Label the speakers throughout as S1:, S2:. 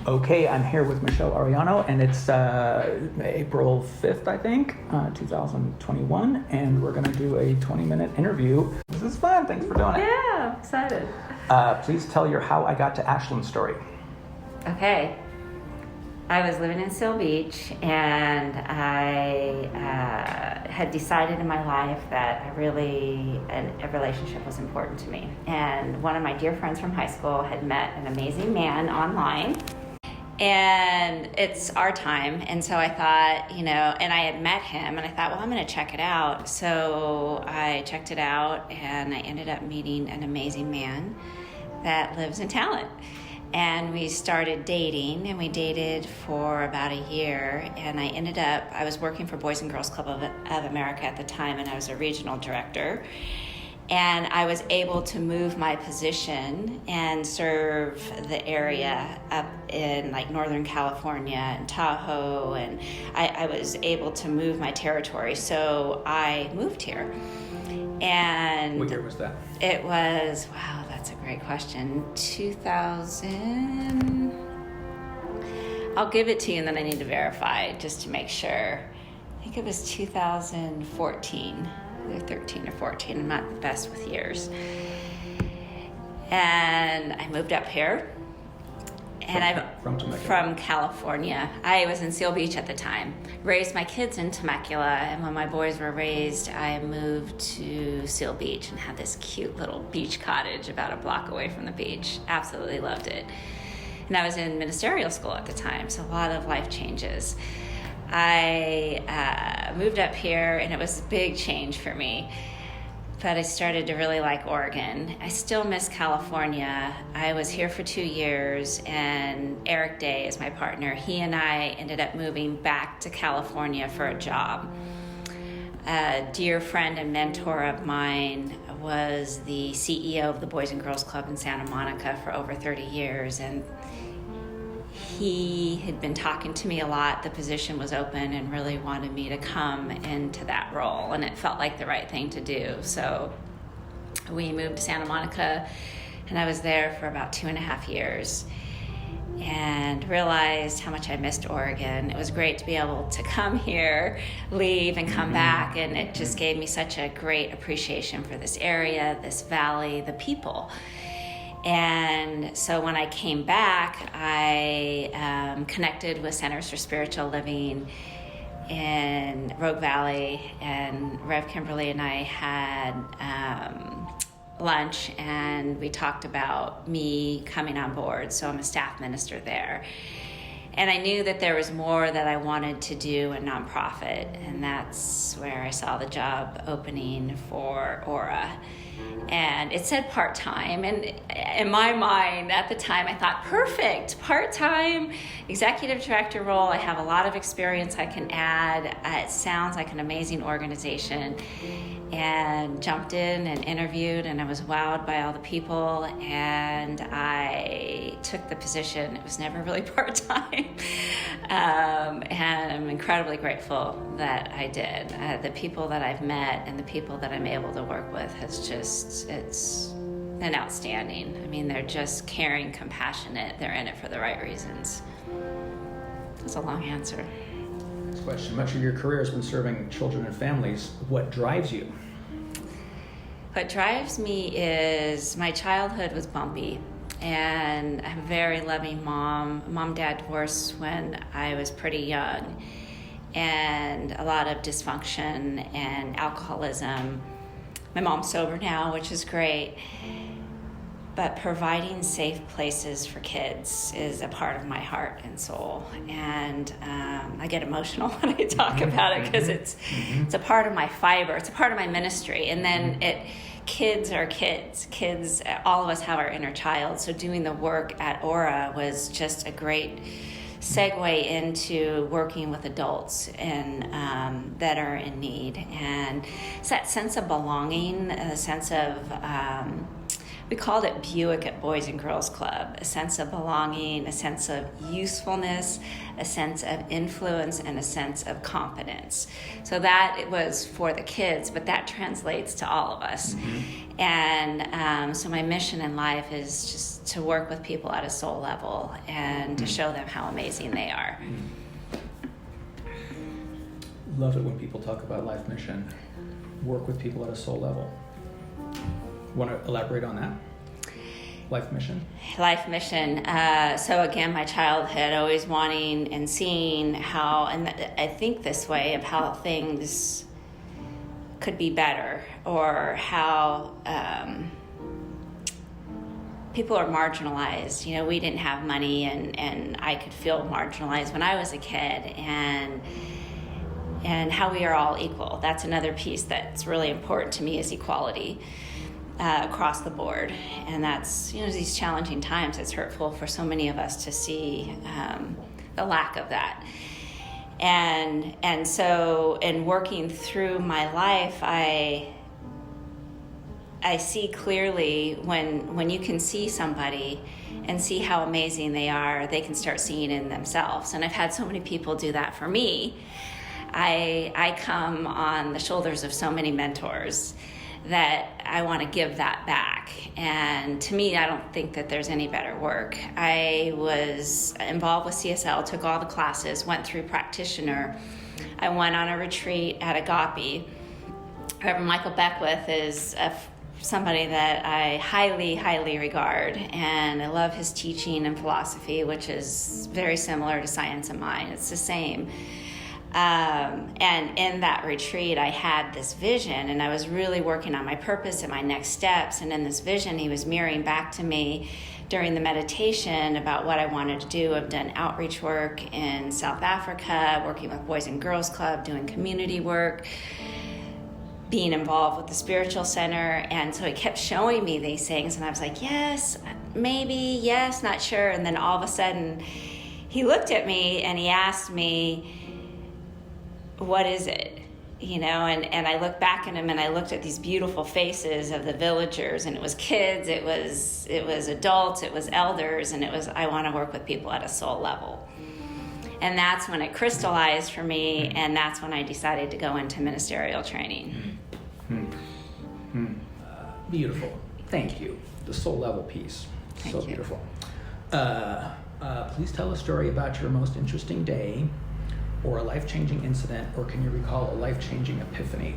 S1: Okay, I'm here with Michelle Arellano, and it's April 5th, I think, 2021, and we're going to do a 20-minute interview. This is fun. Thanks for doing it.
S2: Yeah, I'm excited.
S1: Please tell your How I Got to Ashland story.
S2: Okay. I was living in Seal Beach, and I had decided in my life that a relationship was important to me. And one of my dear friends from high school had met an amazing man online. And it's our time. And so I thought, and I had met him, and I thought, well, I'm going to check it out. So I checked it out, and I ended up meeting an amazing man that lives in Talent. And we started dating, and we dated for about a year. And I was working for Boys and Girls Club of America at the time, and I was a regional director. And I was able to move my position and serve the area up in like Northern California and Tahoe, and I was able to move my territory. So I moved here. And
S1: what year was that?
S2: It was, wow, that's a great question. 2000. I'll give it to you and then I need to verify just to make sure. I think it was 2014. Either 13 or 14. I'm not the best with years. And I moved up here. And from California. I was in Seal Beach at the time. Raised my kids in Temecula, and when my boys were raised, I moved to Seal Beach and had this cute little beach cottage about a block away from the beach. Absolutely loved it. And I was in ministerial school at the time, so a lot of life changes. I moved up here, and it was a big change for me. But I started to really like Oregon. I still miss California. I was here for 2 years, and Eric Day is my partner. He and I ended up moving back to California for a job. A dear friend and mentor of mine was the CEO of the Boys and Girls Club in Santa Monica for over 30 years, and he had been talking to me a lot. The position was open and really wanted me to come into that role, and it felt like the right thing to do. So we moved to Santa Monica, and I was there for about 2.5 years and realized how much I missed Oregon. It was great to be able to come here, leave, and come back, and it just gave me such a great appreciation for this area, this valley, the people. And so when I came back, I connected with Centers for Spiritual Living in Rogue Valley, and Rev Kimberly and I had lunch, and we talked about me coming on board. So I'm a staff minister there. And I knew that there was more that I wanted to do in nonprofit, and that's where I saw the job opening for OHRA. And it said part-time, and in my mind at the time I thought, perfect, part-time executive director role. I have a lot of experience I can add. It sounds like an amazing organization. And jumped in and interviewed, and I was wowed by all the people, and I took the position. It was never really part-time, and I'm incredibly grateful that I did. The people that I've met and the people that I'm able to work with it's been outstanding. I mean, they're just caring, compassionate. They're in it for the right reasons. That's a long answer.
S1: Next question. Much of your career has been serving children and families. What drives you?
S2: What drives me is my childhood was bumpy, and I'm a very loving mom. Mom-dad divorced when I was pretty young, and a lot of dysfunction and alcoholism. My mom's sober now, which is great. But providing safe places for kids is a part of my heart and soul. And I get emotional when I talk about it because it's a part of my fiber. It's a part of my ministry. And then kids are kids. Kids, all of us have our inner child. So doing the work at OHRA was just a great segue into working with adults and that are in need. And it's that sense of belonging, a sense of we called it Buick at Boys and Girls Club, a sense of belonging, a sense of usefulness, a sense of influence, and a sense of confidence. So that it was for the kids, but that translates to all of us. Mm-hmm. And so my mission in life is just to work with people at a soul level and to show them how amazing they are.
S1: Love it when people talk about life mission. Work with people at a soul level. Want to elaborate on that? Life mission? Life mission.
S2: So again, my childhood, always wanting and seeing how, and I think this way of how things could be better, or how people are marginalized. You know, we didn't have money, and I could feel marginalized when I was a kid, and how we are all equal. That's another piece that's really important to me, is equality across the board. And that's, you know, these challenging times, it's hurtful for so many of us to see the lack of that. And so in working through my life, I see clearly when you can see somebody and see how amazing they are, they can start seeing it in themselves. And I've had so many people do that for me. I come on the shoulders of so many mentors that I want to give that back. And to me, I don't think that there's any better work. I was involved with CSL, took all the classes, went through practitioner. I went on a retreat at Agape. Reverend Michael Beckwith is somebody that I highly, highly regard, and I love his teaching and philosophy, which is very similar to Science of Mind. It's the same. And in that retreat, I had this vision, and I was really working on my purpose and my next steps. And in this vision, he was mirroring back to me during the meditation about what I wanted to do. I've done outreach work in South Africa, working with Boys and Girls Club, doing community work, being involved with the spiritual center. And so he kept showing me these things, and I was like, yes, maybe, yes, not sure. And then all of a sudden, he looked at me and he asked me, what is it? You know, and I looked back at him, and I looked at these beautiful faces of the villagers, and it was kids, it was adults, it was elders, and it was, I want to work with people at a soul level. And that's when it crystallized for me, and that's when I decided to go into ministerial training.
S1: Beautiful. Thank you. The soul level piece.
S2: Thank
S1: so
S2: you.
S1: Beautiful. Please tell a story about your most interesting day, or a life-changing incident, or can you recall a life-changing epiphany?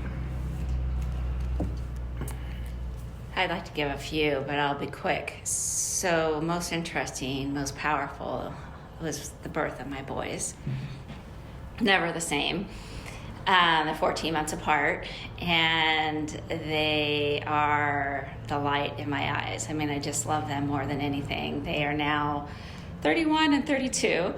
S2: I'd like to give a few, but I'll be quick. So most interesting, most powerful was the birth of my boys. Never the same. They're 14 months apart, and they are the light in my eyes. I mean, I just love them more than anything. They are now 31 and 32.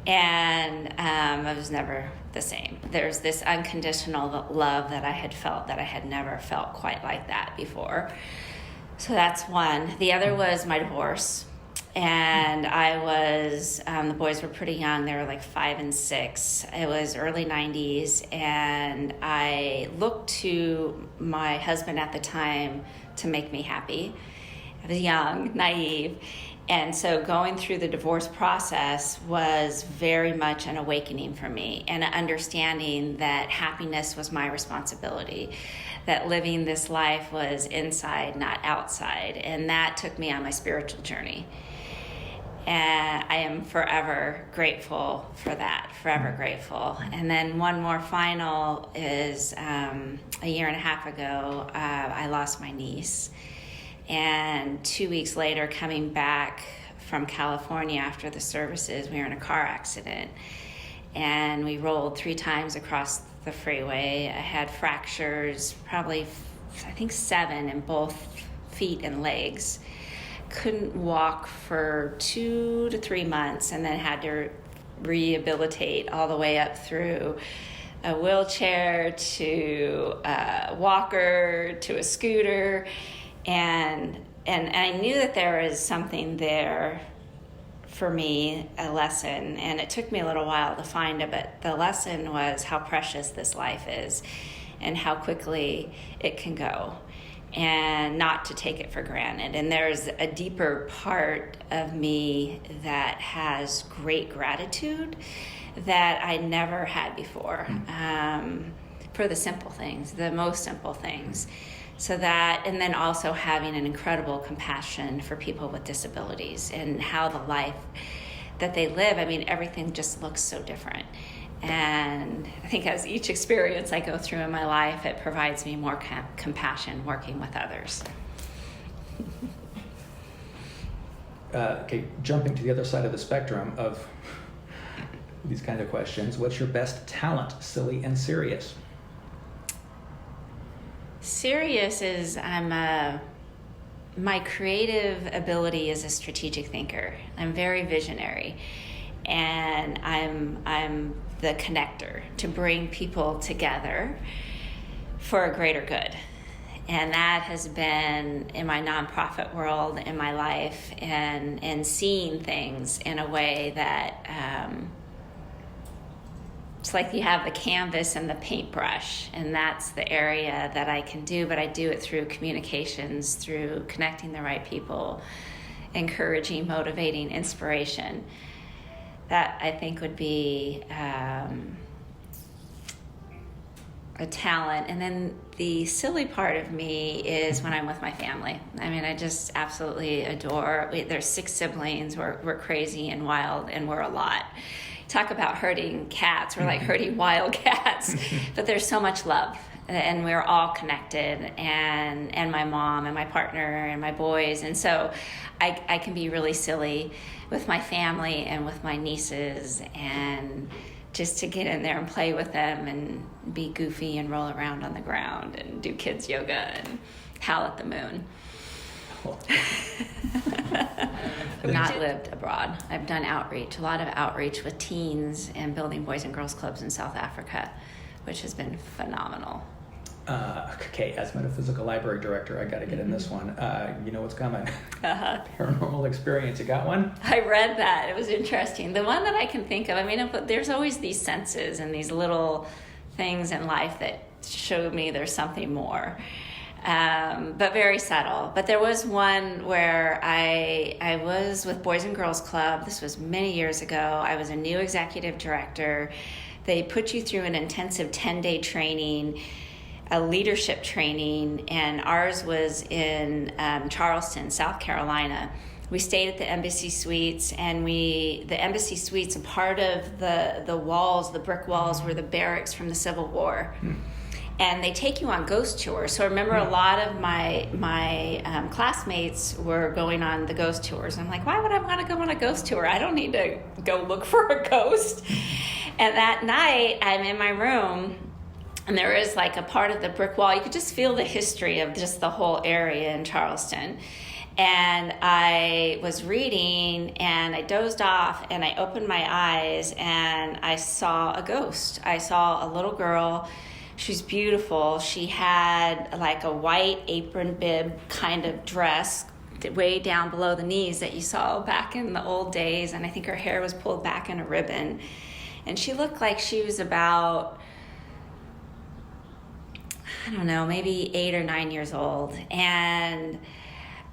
S2: And I was never the same. There's this unconditional love that I had felt that I had never felt quite like that before. So that's one. The other was my divorce. And I was, the boys were pretty young. They were like 5 and 6. It was early 90s. And I looked to my husband at the time to make me happy. I was young, naive. And so going through the divorce process was very much an awakening for me, and an understanding that happiness was my responsibility, that living this life was inside, not outside. And that took me on my spiritual journey. And I am forever grateful for that, forever grateful. And then one more final is a year and a half ago, I lost my niece. And 2 weeks later, coming back from California after the services, we were in a car accident. And we rolled 3 times across the freeway. I had fractures, probably, I think 7 in both feet and legs. Couldn't walk for 2 to 3 months, and then had to rehabilitate all the way up through a wheelchair to a walker to a scooter. And I knew that there was something there for me, a lesson, and it took me a little while to find it, but the lesson was how precious this life is and how quickly it can go. and not to take it for granted. And there's a deeper part of me that has great gratitude that I never had before, for the simple things, the most simple things. So that, and then also having an incredible compassion for people with disabilities and how the life that they live, I mean, everything just looks so different. And I think as each experience I go through in my life, it provides me more compassion working with others.
S1: Okay, jumping to the other side of the spectrum of these kind of questions, what's your best talent, silly and serious?
S2: Serious is my creative ability is a strategic thinker. I'm very visionary, and I'm the connector to bring people together for a greater good. And that has been in my nonprofit world, in my life, and seeing things in a way that it's like you have the canvas and the paintbrush, and that's the area that I can do, but I do it through communications, through connecting the right people, encouraging, motivating, inspiration. That I think would be a talent. And then the silly part of me is when I'm with my family. I mean, I just absolutely adore, there's 6 siblings, we're crazy and wild, and we're a lot. Talk about herding cats, we're like herding wild cats, but there's so much love, and we're all connected, and my mom and my partner and my boys, and so I can be really silly with my family and with my nieces, and just to get in there and play with them and be goofy and roll around on the ground and do kids yoga and howl at the moon. I've not lived abroad. I've done outreach, a lot of outreach with teens and building boys and girls clubs in South Africa, which has been phenomenal.
S1: Okay, as metaphysical library director, I got to get in this one. You know what's coming. Paranormal experience. You got one?
S2: I read that. It was interesting. The one that I can think of, I mean, there's always these senses and these little things in life that show me there's something more. But very subtle. But there was one where I was with Boys and Girls Club. This was many years ago. I was a new executive director. They put you through an intensive 10-day training, a leadership training, and ours was in Charleston, South Carolina. We stayed at the Embassy Suites, and the Embassy Suites, a part of the walls, the brick walls, were the barracks from the Civil War. And they take you on ghost tours. So I remember a lot of my classmates were going on the ghost tours. I'm like, why would I want to go on a ghost tour? I don't need to go look for a ghost. And that night, I'm in my room, and there is like a part of the brick wall. You could just feel the history of just the whole area in Charleston. And I was reading, and I dozed off, and I opened my eyes, and I saw a ghost. I saw a little girl. She's beautiful. She had like a white apron bib kind of dress way down below the knees that you saw back in the old days. And I think her hair was pulled back in a ribbon. And she looked like she was about, I don't know, maybe 8 or 9 years old. And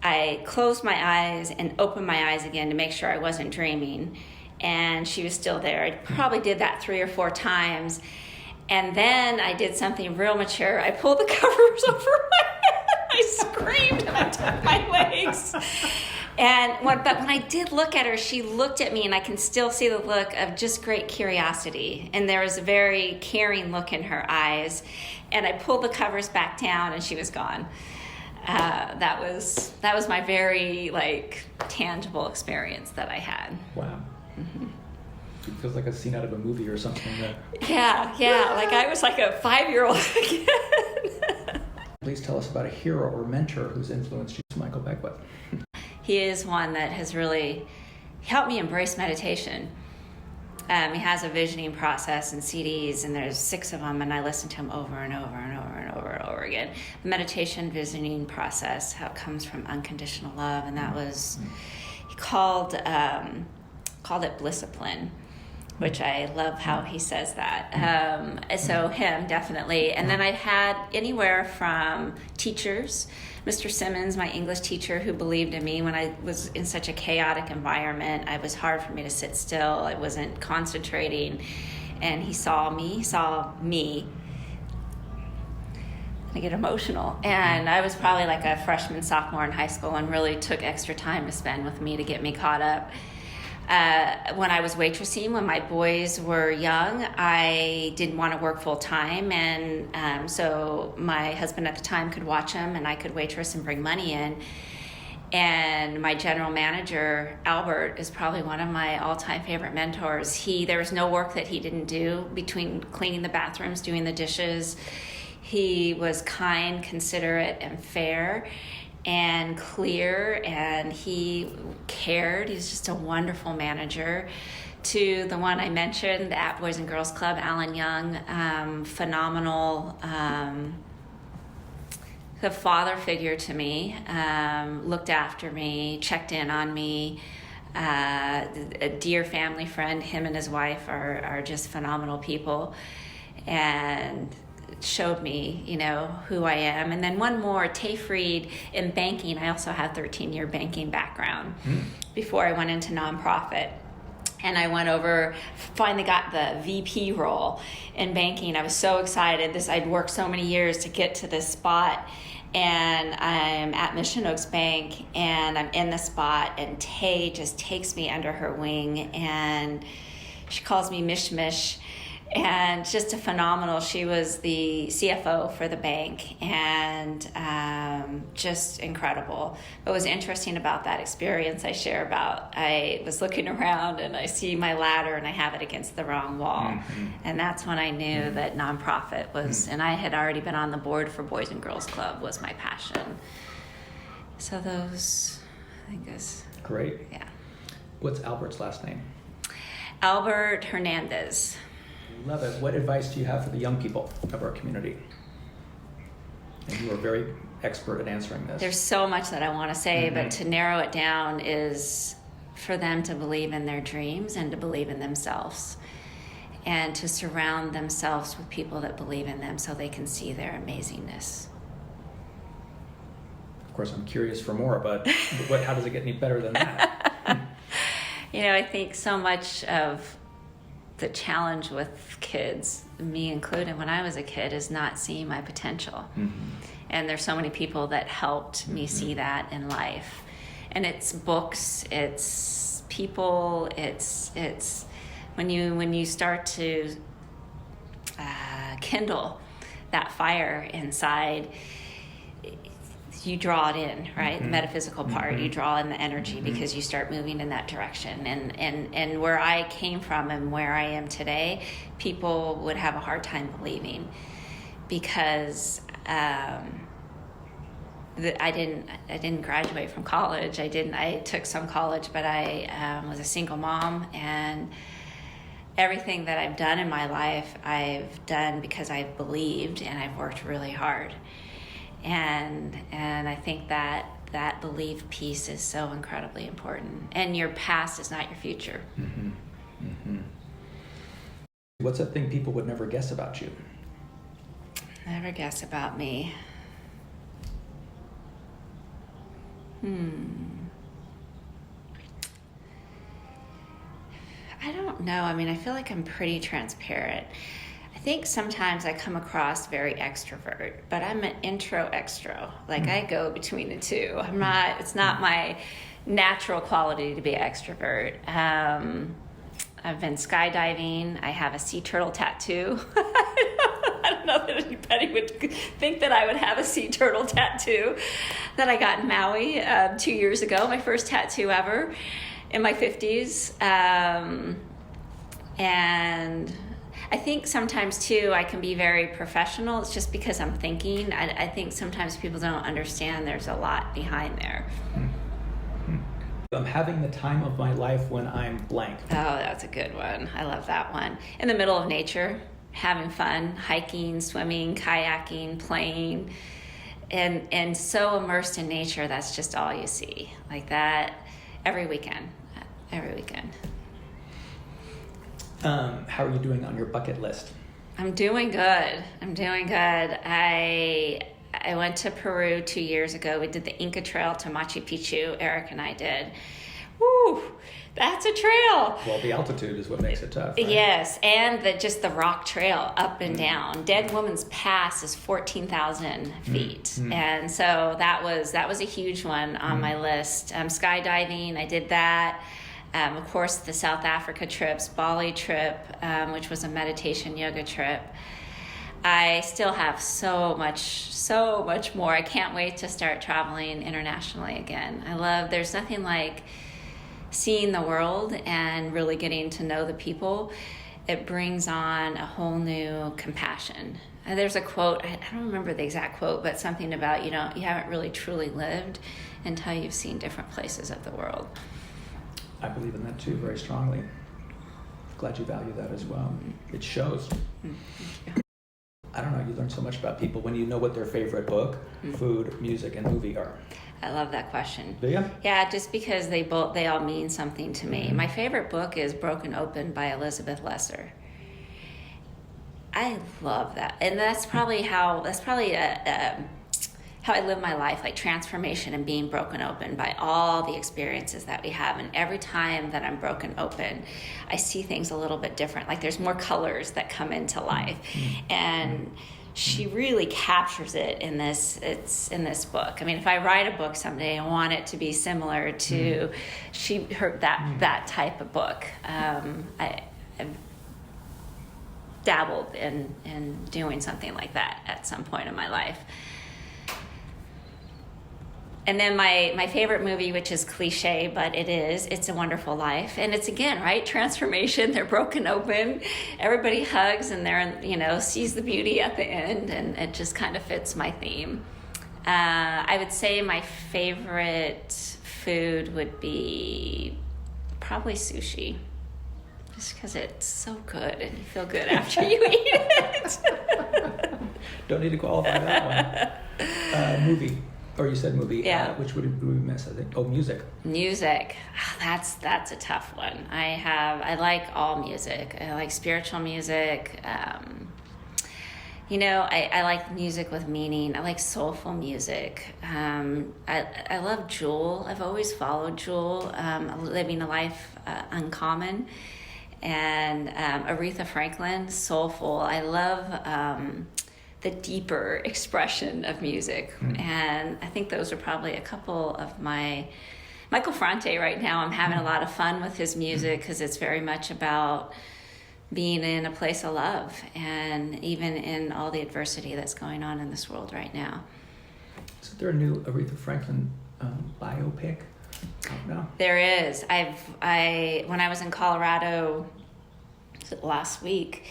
S2: I closed my eyes and opened my eyes again to make sure I wasn't dreaming. And she was still there. I probably did that 3 or 4 times. And then I did something real mature. I pulled the covers over my head. I screamed and I took my legs. But when I did look at her, she looked at me, and I can still see the look of just great curiosity. And there was a very caring look in her eyes. And I pulled the covers back down, and she was gone. That was my very tangible experience that I had.
S1: Wow. Mm-hmm. It feels like a scene out of a movie or something.
S2: Yeah. Like I was like a 5-year-old again.
S1: Please tell us about a hero or mentor who's influenced you, Michael Beckwith.
S2: He is one that has really helped me embrace meditation. He has a visioning process and CDs, and there's 6 of them, and I listen to them over and over and over and over and over again. The meditation visioning process, how it comes from unconditional love, and that was, he called it Blisscipline. which I love how he says that. So him, definitely. And then I've had anywhere from teachers, Mr. Simmons, my English teacher, who believed in me when I was in such a chaotic environment. It was hard for me to sit still. I wasn't concentrating. And he saw me. I get emotional. And I was probably like a freshman, sophomore in high school, and really took extra time to spend with me to get me caught up. When I was waitressing, when my boys were young, I didn't want to work full time, and so my husband at the time could watch them, and I could waitress and bring money in. And my general manager, Albert, is probably one of my all-time favorite mentors. There was no work that he didn't do between cleaning the bathrooms, doing the dishes. He was kind, considerate, and fair, and clear, and he cared. He's just a wonderful manager. To the one I mentioned, at Boys and Girls Club, Alan Young, phenomenal, a father figure to me, looked after me, checked in on me, a dear family friend. Him and his wife are just phenomenal people, and showed me, who I am. And then one more, Tay Freed, in banking. I also have 13-year banking background before I went into nonprofit. And I went over, finally got the VP role in banking. I was so excited. I'd worked so many years to get to this spot. And I'm at Mission Oaks Bank, and I'm in the spot, and Tay just takes me under her wing, and she calls me Mish Mish. And just a phenomenal, she was the CFO for the bank, and just incredible. What was interesting about that experience I share about, I was looking around and I see my ladder and I have it against the wrong wall. And that's when I knew that nonprofit was, and I had already been on the board for Boys and Girls Club, was my passion. So those, I think is...
S1: Great.
S2: Yeah.
S1: What's Albert's last name?
S2: Albert Hernandez.
S1: Love it. What advice do you have for the young people of our community? And you are very expert at answering this.
S2: There's so much that I want to say, but to narrow it down is for them to believe in their dreams and to believe in themselves, and to surround themselves with people that believe in them so they can see their amazingness.
S1: Of course, I'm curious for more, but how does it get any better than that?
S2: I think so much of the challenge with kids, me included, when I was a kid, is not seeing my potential. And there's so many people that helped me see that in life. And it's books, it's people, it's when you start to kindle that fire inside, you draw it in, right? The metaphysical part, you draw in the energy because you start moving in that direction. And where I came from and where I am today, people would have a hard time believing, because I didn't graduate from college. I took some college, but I was a single mom, and everything that I've done in my life, I've done because I've believed and I've worked really hard. And I think that belief piece is so incredibly important. And your past is not your future.
S1: What's a thing people would never guess about you?
S2: Never guess about me. I don't know. I feel like I'm pretty transparent. I think sometimes I come across very extrovert, but I'm an intro extro. Like I go between the two. It's not my natural quality to be an extrovert. I've been skydiving. I have a sea turtle tattoo. I don't know that anybody would think that I would have a sea turtle tattoo that I got in Maui 2 years ago, my first tattoo ever in my 50s. And I think sometimes too, I can be very professional. It's just because I'm thinking. I think sometimes people don't understand there's a lot behind there.
S1: I'm having the time of my life when I'm blank.
S2: Oh, that's a good one. I love that one. In the middle of nature, having fun, hiking, swimming, kayaking, playing, and so immersed in nature, that's just all you see. Like that every weekend.
S1: How are you doing on your bucket list?
S2: I'm doing good. I went to Peru 2 years ago. We did the Inca Trail to Machu Picchu. Eric and I did. Woo! That's a trail.
S1: Well, the altitude is what makes it tough, right?
S2: Yes, and just the rock trail up and down. Dead Woman's Pass is 14,000 feet, and so that was a huge one on my list. Skydiving, I did that. Of course, the South Africa trips, Bali trip, which was a meditation yoga trip. I still have so much more. I can't wait to start traveling internationally again. There's nothing like seeing the world and really getting to know the people. It brings on a whole new compassion. And there's a quote, I don't remember the exact quote, but something about, you haven't really truly lived until you've seen different places of the world.
S1: I believe in that too, very strongly. Glad you value that as well. It shows. I don't know, you learn so much about people when you know what their favorite book, food, music, and movie are.
S2: I love that question.
S1: Do you?
S2: Yeah, just because they all mean something to me. My favorite book is Broken Open by Elizabeth Lesser. I love that, and that's probably how I live my life, like transformation and being broken open by all the experiences that we have. And every time that I'm broken open, I see things a little bit different. Like there's more colors that come into life, and she really captures it in this book. I mean, if I write a book someday, I want it to be similar to that type of book. I've dabbled in doing something like that at some point in my life. And then my favorite movie, which is cliche, but It's a Wonderful Life. And it's, again, right, transformation. They're broken open. Everybody hugs and sees the beauty at the end. And it just kind of fits my theme. I would say my favorite food would be probably sushi. Just because it's so good and you feel good after you eat it.
S1: Don't need to qualify that one. Movie. Or you said movie.
S2: Yeah.
S1: Which would we miss, I think? Oh, music.
S2: Music. That's a tough one. I like all music. I like spiritual music. I like music with meaning. I like soulful music. I love Jewel. I've always followed Jewel, Living a Life Uncommon. And Aretha Franklin, soulful. I love the deeper expression of music. And I think those are probably a couple of my... Michael Franti right now, I'm having a lot of fun with his music because it's very much about being in a place of love, and even in all the adversity that's going on in this world right now.
S1: Is there a new Aretha Franklin biopic out now?
S2: There is. When I was in Colorado last week,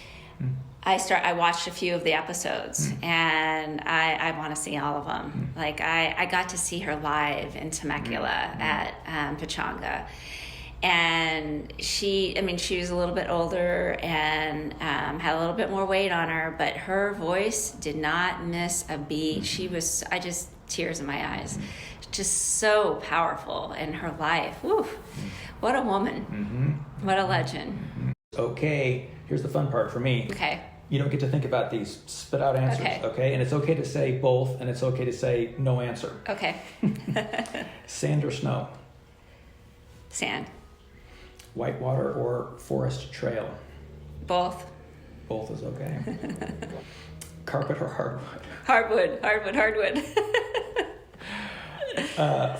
S2: I watched a few of the episodes, and I want to see all of them. Like I got to see her live in Temecula at Pachanga, and she was a little bit older and had a little bit more weight on her, but her voice did not miss a beat. I just tears in my eyes. Just so powerful in her life. Woo! What a woman! What a legend!
S1: Okay, here's the fun part for me.
S2: Okay.
S1: You don't get to think about these. Spit out answers, okay? And it's okay to say both, and it's okay to say no answer.
S2: Okay.
S1: Sand or snow?
S2: Sand.
S1: Whitewater or forest trail?
S2: Both.
S1: Both is okay. Carpet or hardwood?
S2: Hardwood.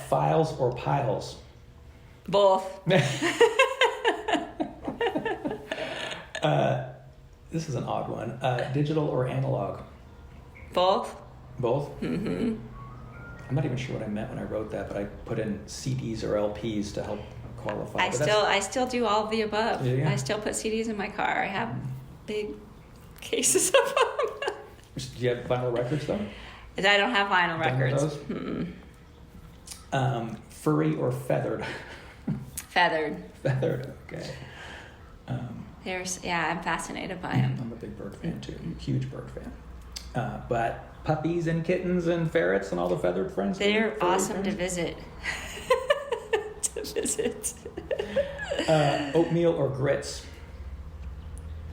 S1: Files or piles?
S2: Both.
S1: This is an odd one. Digital or analog?
S2: Both.
S1: Both? I'm not even sure what I meant when I wrote that, but I put in CDs or LPs to help qualify.
S2: I still do all of the above.
S1: Yeah.
S2: I still put CDs in my car. I have big cases of them.
S1: Do you have vinyl records though?
S2: I don't have vinyl records.
S1: Furry or feathered?
S2: Feathered.
S1: Feathered, okay.
S2: I'm fascinated by them.
S1: I'm a big bird fan too, huge bird fan. But puppies and kittens and ferrets and all the feathered friends?
S2: They're awesome
S1: friends?
S2: to visit.
S1: Oatmeal or grits?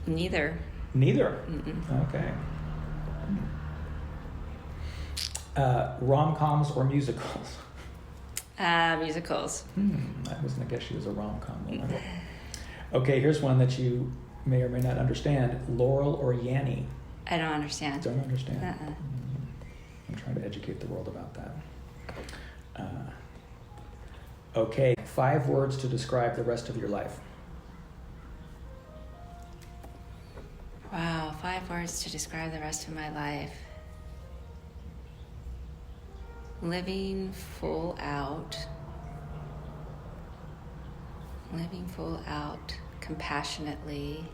S2: Neither.
S1: Neither?
S2: Mm-mm.
S1: Okay. Rom-coms or musicals?
S2: Musicals.
S1: I was going to guess she was a rom-com woman. Okay, here's one that you may or may not understand. Laurel or Yanny?
S2: I don't understand.
S1: Don't understand.
S2: Uh-uh.
S1: I'm trying to educate the world about that. Okay, 5 words to describe the rest of your life.
S2: Wow, 5 words to describe the rest of my life. Living full out. Living full out, compassionately.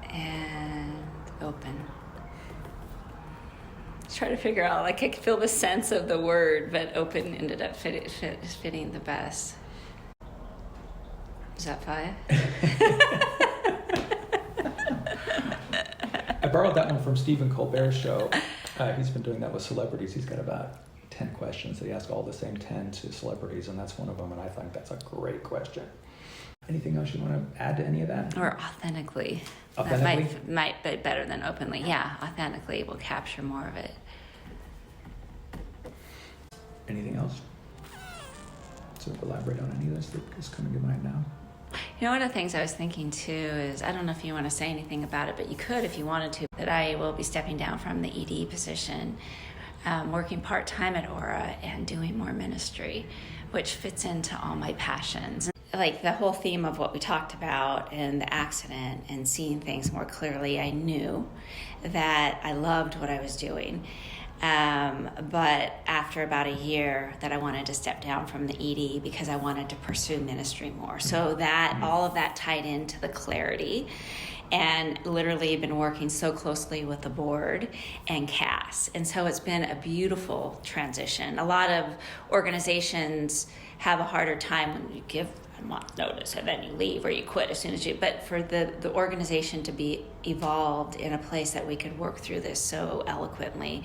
S2: And open. Try to figure out, like, I could feel the sense of the word, but open ended up fitting the best. Is that 5?
S1: I borrowed that one from Stephen Colbert's show. He's been doing that with celebrities. He's got about 10 questions that he asks all the same 10 to celebrities, and that's one of them, and I think that's a great question. Anything else you want to add to any of that?
S2: Or authentically.
S1: Authentically?
S2: That might be better than openly. Yeah, authentically will capture more of it.
S1: Anything else? So elaborate on any of this that is coming to mind now?
S2: You know, one of the things I was thinking too is, I don't know if you want to say anything about it, but you could if you wanted to, that I will be stepping down from the ED position, working part-time at OHRA and doing more ministry, which fits into all my passions. Like the whole theme of what we talked about and the accident and seeing things more clearly, I knew that I loved what I was doing. But after about a year that I wanted to step down from the ED because I wanted to pursue ministry more. So that all of that tied into the clarity, and literally been working so closely with the board and CAS. And so it's been a beautiful transition. A lot of organizations have a harder time when you give a month notice and then you leave or you quit as soon as you, but for the organization to be evolved in a place that we could work through this so eloquently.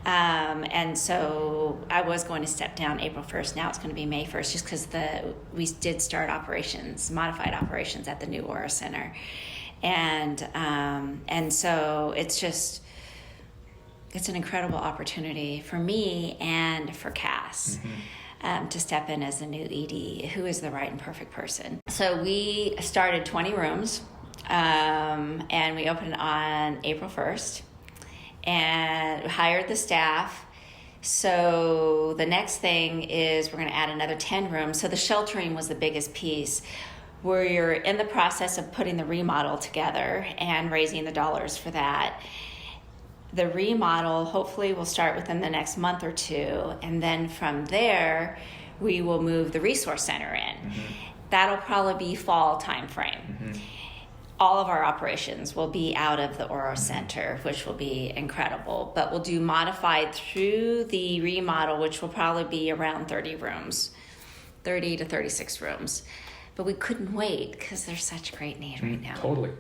S2: And so I was going to step down April 1st. Now it's going to be May 1st, just because we did start operations, modified operations at the new OHRA Center. And so it's an incredible opportunity for me and for Cass. To step in as the new ED, who is the right and perfect person. So we started 20 rooms, and we opened on April 1st, and hired the staff. So the next thing is we're going to add another 10 rooms. So the sheltering was the biggest piece. We're in the process of putting the remodel together and raising the dollars for that. The remodel hopefully will start within the next month or two, and then from there we will move the resource center in. That'll probably be fall timeframe. All of our operations will be out of the OHRA Center, which will be incredible, but we'll do modified through the remodel, which will probably be around 30 rooms, 30 to 36 rooms. But we couldn't wait because there's such great need right now.
S1: Totally.